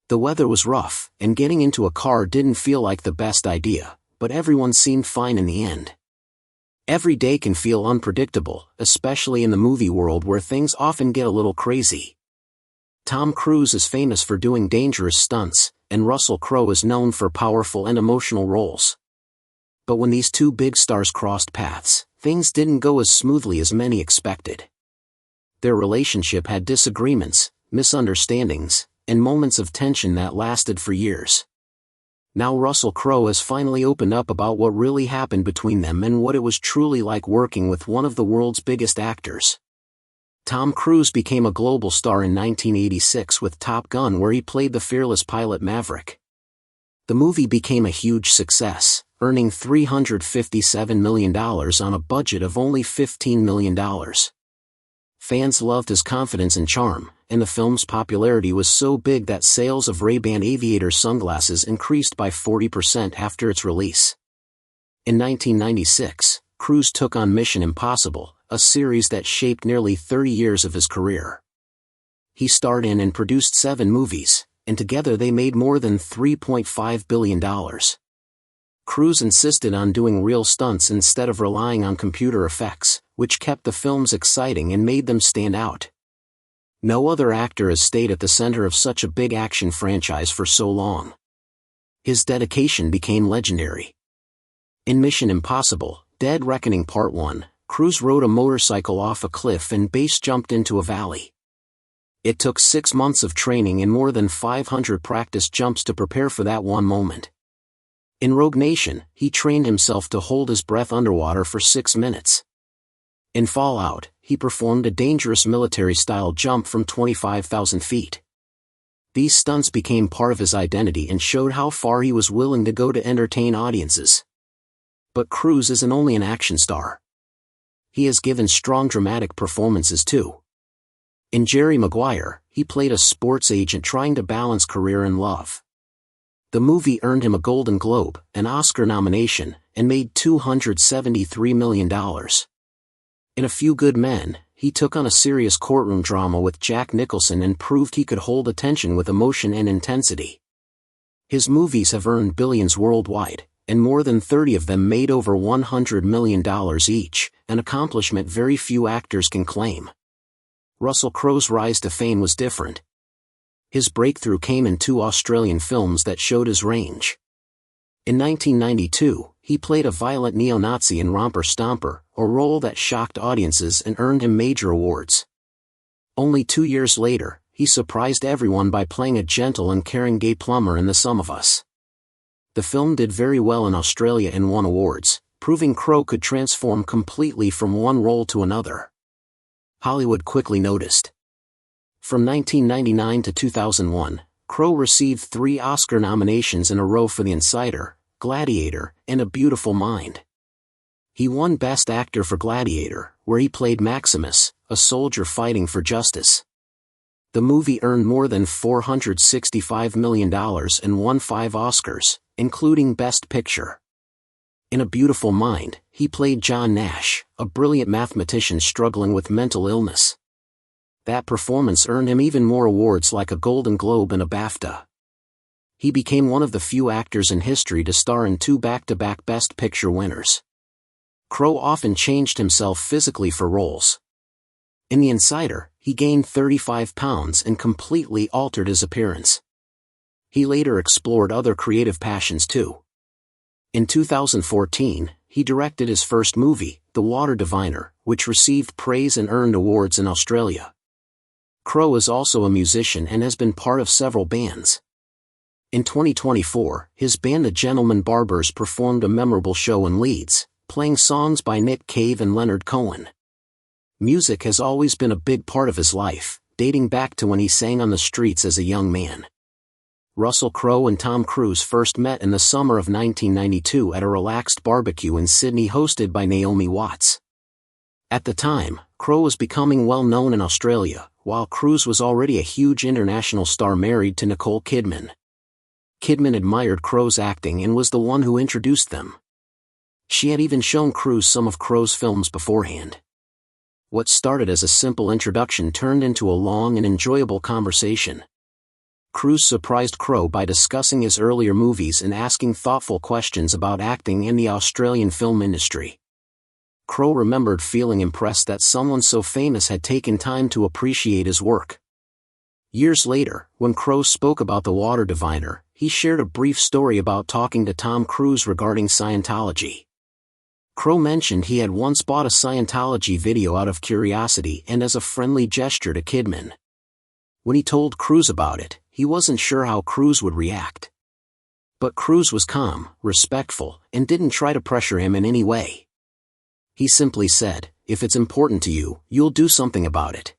The weather was rough, and getting into a car didn't feel like the best idea, but everyone seemed fine in the end. Every day can feel unpredictable, especially in the movie world where things often get a little crazy. Tom Cruise is famous for doing dangerous stunts, and Russell Crowe is known for powerful and emotional roles. But when these two big stars crossed paths, things didn't go as smoothly as many expected. Their relationship had disagreements, misunderstandings, and moments of tension that lasted for years. Now Russell Crowe has finally opened up about what really happened between them and what it was truly like working with one of the world's biggest actors. Tom Cruise became a global star in 1986 with Top Gun, where he played the fearless pilot Maverick. The movie became a huge success, earning $357 million on a budget of only $15 million. Fans loved his confidence and charm, and the film's popularity was so big that sales of Ray-Ban aviator sunglasses increased by 40% after its release. In 1996, Cruise took on Mission Impossible, a series that shaped nearly 30 years of his career. He starred in and produced 7 movies, and together they made more than $3.5 billion. Cruise insisted on doing real stunts instead of relying on computer effects, which kept the films exciting and made them stand out. No other actor has stayed at the center of such a big action franchise for so long. His dedication became legendary. In Mission Impossible: Dead Reckoning Part 1, Cruise rode a motorcycle off a cliff and base jumped into a valley. It took 6 months of training and more than 500 practice jumps to prepare for that one moment. In Rogue Nation, he trained himself to hold his breath underwater for 6 minutes. In Fallout, he performed a dangerous military-style jump from 25,000 feet. These stunts became part of his identity and showed how far he was willing to go to entertain audiences. But Cruise isn't only an action star. He has given strong dramatic performances too. In Jerry Maguire, he played a sports agent trying to balance career and love. The movie earned him a Golden Globe, an Oscar nomination, and made $273 million. In A Few Good Men, he took on a serious courtroom drama with Jack Nicholson and proved he could hold attention with emotion and intensity. His movies have earned billions worldwide, and more than 30 of them made over $100 million each, an accomplishment very few actors can claim. Russell Crowe's rise to fame was different. His breakthrough came in 2 Australian films that showed his range. In 1992, he played a violent neo-Nazi in Romper Stomper, a role that shocked audiences and earned him major awards. Only 2 years later, he surprised everyone by playing a gentle and caring gay plumber in The Sum of Us. The film did very well in Australia and won awards, proving Crowe could transform completely from one role to another. Hollywood quickly noticed. From 1999 to 2001, Crowe received 3 Oscar nominations in a row for The Insider, Gladiator, and A Beautiful Mind. He won Best Actor for Gladiator, where he played Maximus, a soldier fighting for justice. The movie earned more than $465 million and won 5 Oscars, including Best Picture. In A Beautiful Mind, he played John Nash, a brilliant mathematician struggling with mental illness. That performance earned him even more awards like a Golden Globe and a BAFTA. He became one of the few actors in history to star in 2 back-to-back Best Picture winners. Crowe often changed himself physically for roles. In The Insider, he gained 35 pounds and completely altered his appearance. He later explored other creative passions too. In 2014, he directed his first movie, The Water Diviner, which received praise and earned awards in Australia. Crowe is also a musician and has been part of several bands. In 2024, his band The Gentleman Barbers performed a memorable show in Leeds, playing songs by Nick Cave and Leonard Cohen. Music has always been a big part of his life, dating back to when he sang on the streets as a young man. Russell Crowe and Tom Cruise first met in the summer of 1992 at a relaxed barbecue in Sydney hosted by Naomi Watts. At the time, Crowe was becoming well known in Australia, while Cruise was already a huge international star married to Nicole Kidman. Kidman admired Crowe's acting and was the one who introduced them. She had even shown Cruise some of Crowe's films beforehand. What started as a simple introduction turned into a long and enjoyable conversation. Cruise surprised Crowe by discussing his earlier movies and asking thoughtful questions about acting in the Australian film industry. Crowe remembered feeling impressed that someone so famous had taken time to appreciate his work. Years later, when Crowe spoke about The Water Diviner, he shared a brief story about talking to Tom Cruise regarding Scientology. Crowe mentioned he had once bought a Scientology video out of curiosity and as a friendly gesture to Kidman. When he told Cruise about it, he wasn't sure how Cruise would react. But Cruise was calm, respectful, and didn't try to pressure him in any way. He simply said, "If it's important to you, you'll do something about it."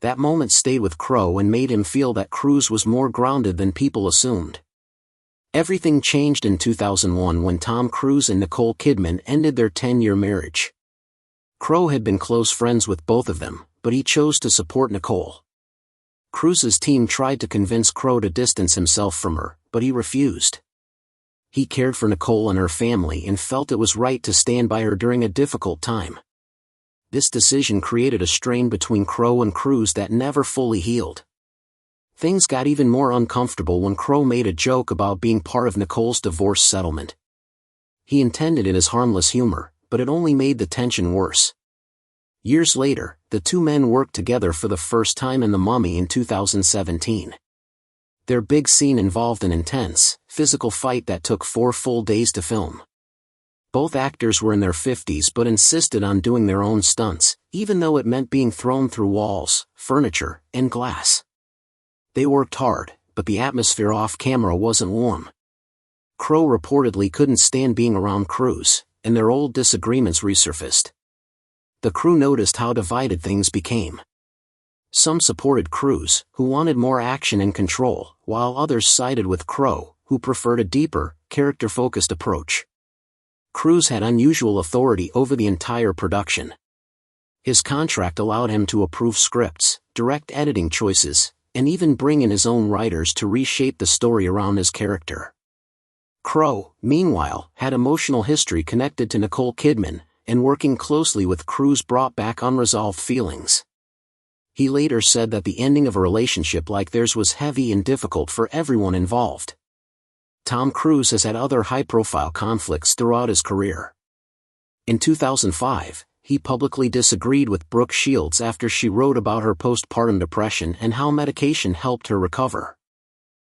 That moment stayed with Crowe and made him feel that Cruise was more grounded than people assumed. Everything changed in 2001 when Tom Cruise and Nicole Kidman ended their 10-year marriage. Crowe had been close friends with both of them, but he chose to support Nicole. Cruise's team tried to convince Crowe to distance himself from her, but he refused. He cared for Nicole and her family and felt it was right to stand by her during a difficult time. This decision created a strain between Crowe and Cruise that never fully healed. Things got even more uncomfortable when Crowe made a joke about being part of Nicole's divorce settlement. He intended it as harmless humor, but it only made the tension worse. Years later, the two men worked together for the first time in The Mummy in 2017. Their big scene involved an intense, physical fight that took 4 full days to film. Both actors were in their 50s but insisted on doing their own stunts, even though it meant being thrown through walls, furniture, and glass. They worked hard, but the atmosphere off-camera wasn't warm. Crowe reportedly couldn't stand being around Cruise, and their old disagreements resurfaced. The crew noticed how divided things became. Some supported Cruise, who wanted more action and control, while others sided with Crowe, who preferred a deeper, character-focused approach. Cruise had unusual authority over the entire production. His contract allowed him to approve scripts, direct editing choices, and even bring in his own writers to reshape the story around his character. Crowe, meanwhile, had emotional history connected to Nicole Kidman, and working closely with Cruise brought back unresolved feelings. He later said that the ending of a relationship like theirs was heavy and difficult for everyone involved. Tom Cruise has had other high-profile conflicts throughout his career. In 2005, he publicly disagreed with Brooke Shields after she wrote about her postpartum depression and how medication helped her recover.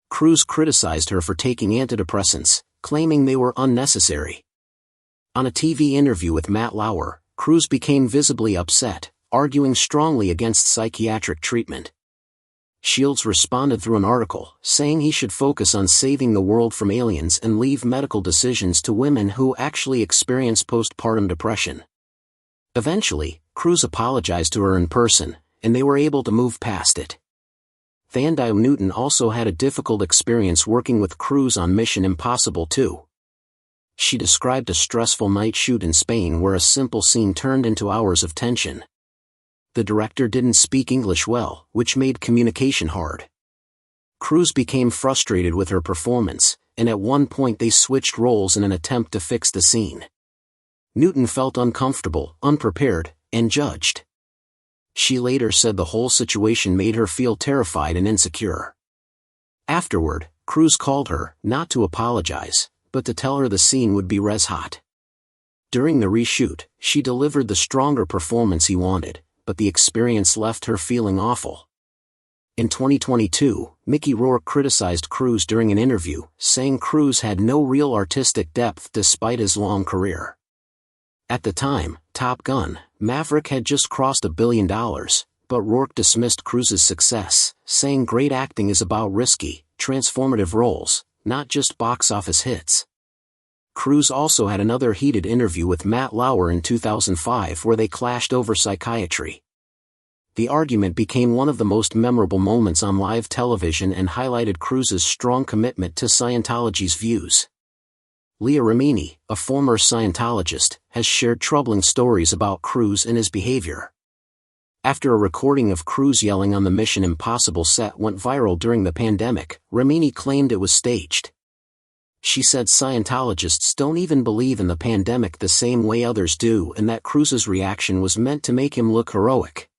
Cruise criticized her for taking antidepressants, claiming they were unnecessary. On a TV interview with Matt Lauer, Cruise became visibly upset, arguing strongly against psychiatric treatment. Shields responded through an article, saying he should focus on saving the world from aliens and leave medical decisions to women who actually experience postpartum depression. Eventually, Cruise apologized to her in person, and they were able to move past it. Thandai Newton also had a difficult experience working with Cruise on Mission Impossible 2. She described a stressful night shoot in Spain where a simple scene turned into hours of tension. The director didn't speak English well, which made communication hard. Cruise became frustrated with her performance, and at one point they switched roles in an attempt to fix the scene. Newton felt uncomfortable, unprepared, and judged. She later said the whole situation made her feel terrified and insecure. Afterward, Cruise called her, not to apologize, but to tell her the scene would be res hot. During the reshoot, she delivered the stronger performance he wanted, but the experience left her feeling awful. In 2022, Mickey Rourke criticized Cruise during an interview, saying Cruise had no real artistic depth despite his long career. At the time, Top Gun: Maverick had just crossed $1 billion, but Rourke dismissed Cruise's success, saying great acting is about risky, transformative roles, not just box office hits. Cruise also had another heated interview with Matt Lauer in 2005 where they clashed over psychiatry. The argument became one of the most memorable moments on live television and highlighted Cruise's strong commitment to Scientology's views. Leah Remini, a former Scientologist, has shared troubling stories about Cruise and his behavior. After a recording of Cruise yelling on the Mission Impossible set went viral during the pandemic, Remini claimed it was staged. She said Scientologists don't even believe in the pandemic the same way others do and that Cruise's reaction was meant to make him look heroic.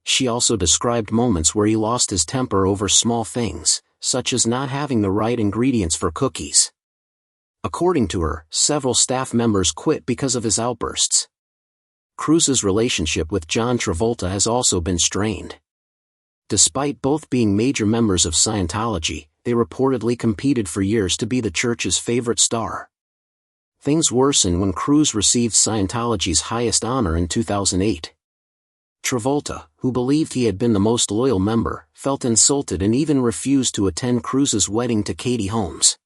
She also described moments where he lost his temper over small things, such as not having the right ingredients for cookies. According to her, several staff members quit because of his outbursts. Cruise's relationship with John Travolta has also been strained. Despite both being major members of Scientology, they reportedly competed for years to be the church's favorite star. Things worsened when Cruise received Scientology's highest honor in 2008. Travolta, who believed he had been the most loyal member, felt insulted and even refused to attend Cruise's wedding to Katie Holmes.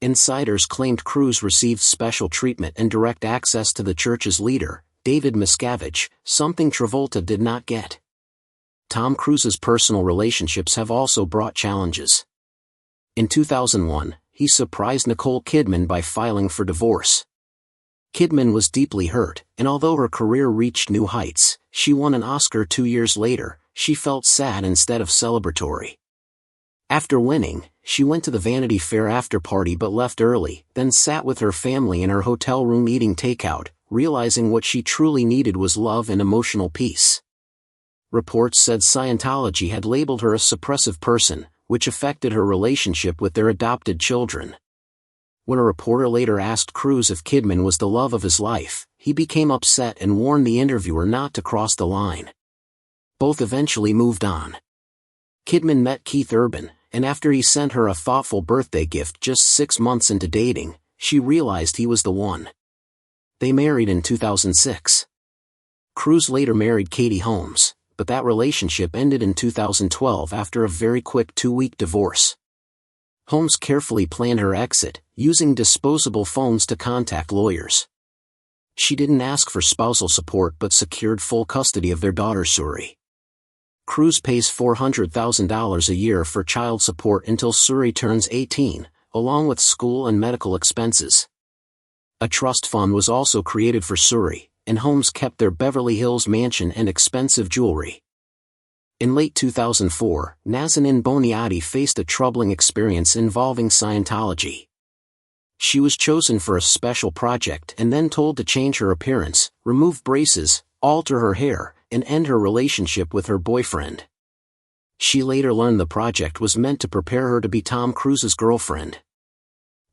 Insiders claimed Cruise received special treatment and direct access to the church's leader, David Miscavige, something Travolta did not get. Tom Cruise's personal relationships have also brought challenges. In 2001, he surprised Nicole Kidman by filing for divorce. Kidman was deeply hurt, and although her career reached new heights, she won an Oscar 2 years later. She felt sad instead of celebratory. After winning, she went to the Vanity Fair after-party but left early, then sat with her family in her hotel room eating takeout, realizing what she truly needed was love and emotional peace. Reports said Scientology had labeled her a suppressive person, which affected her relationship with their adopted children. When a reporter later asked Cruise if Kidman was the love of his life, he became upset and warned the interviewer not to cross the line. Both eventually moved on. Kidman met Keith Urban, and after he sent her a thoughtful birthday gift just 6 months into dating, she realized he was the one. They married in 2006. Cruise later married Katie Holmes, but that relationship ended in 2012 after a very quick 2-week divorce. Holmes carefully planned her exit, using disposable phones to contact lawyers. She didn't ask for spousal support but secured full custody of their daughter Suri. Cruise pays $400,000 a year for child support until Suri turns 18, along with school and medical expenses. A trust fund was also created for Suri, and Holmes kept their Beverly Hills mansion and expensive jewelry. In late 2004, Nazanin Boniadi faced a troubling experience involving Scientology. She was chosen for a special project and then told to change her appearance, remove braces, alter her hair, and end her relationship with her boyfriend. She later learned the project was meant to prepare her to be Tom Cruise's girlfriend.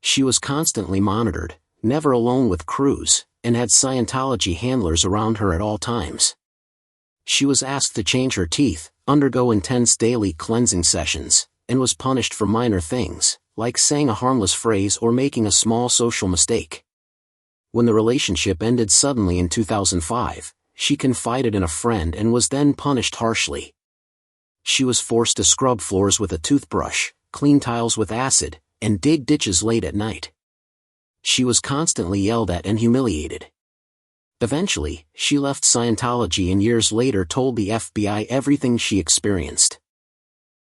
She was constantly monitored, never alone with Cruise, and had Scientology handlers around her at all times. She was asked to change her teeth, undergo intense daily cleansing sessions, and was punished for minor things, like saying a harmless phrase or making a small social mistake. When the relationship ended suddenly in 2005, she confided in a friend and was then punished harshly. She was forced to scrub floors with a toothbrush, clean tiles with acid, and dig ditches late at night. She was constantly yelled at and humiliated. Eventually, she left Scientology and years later told the FBI everything she experienced.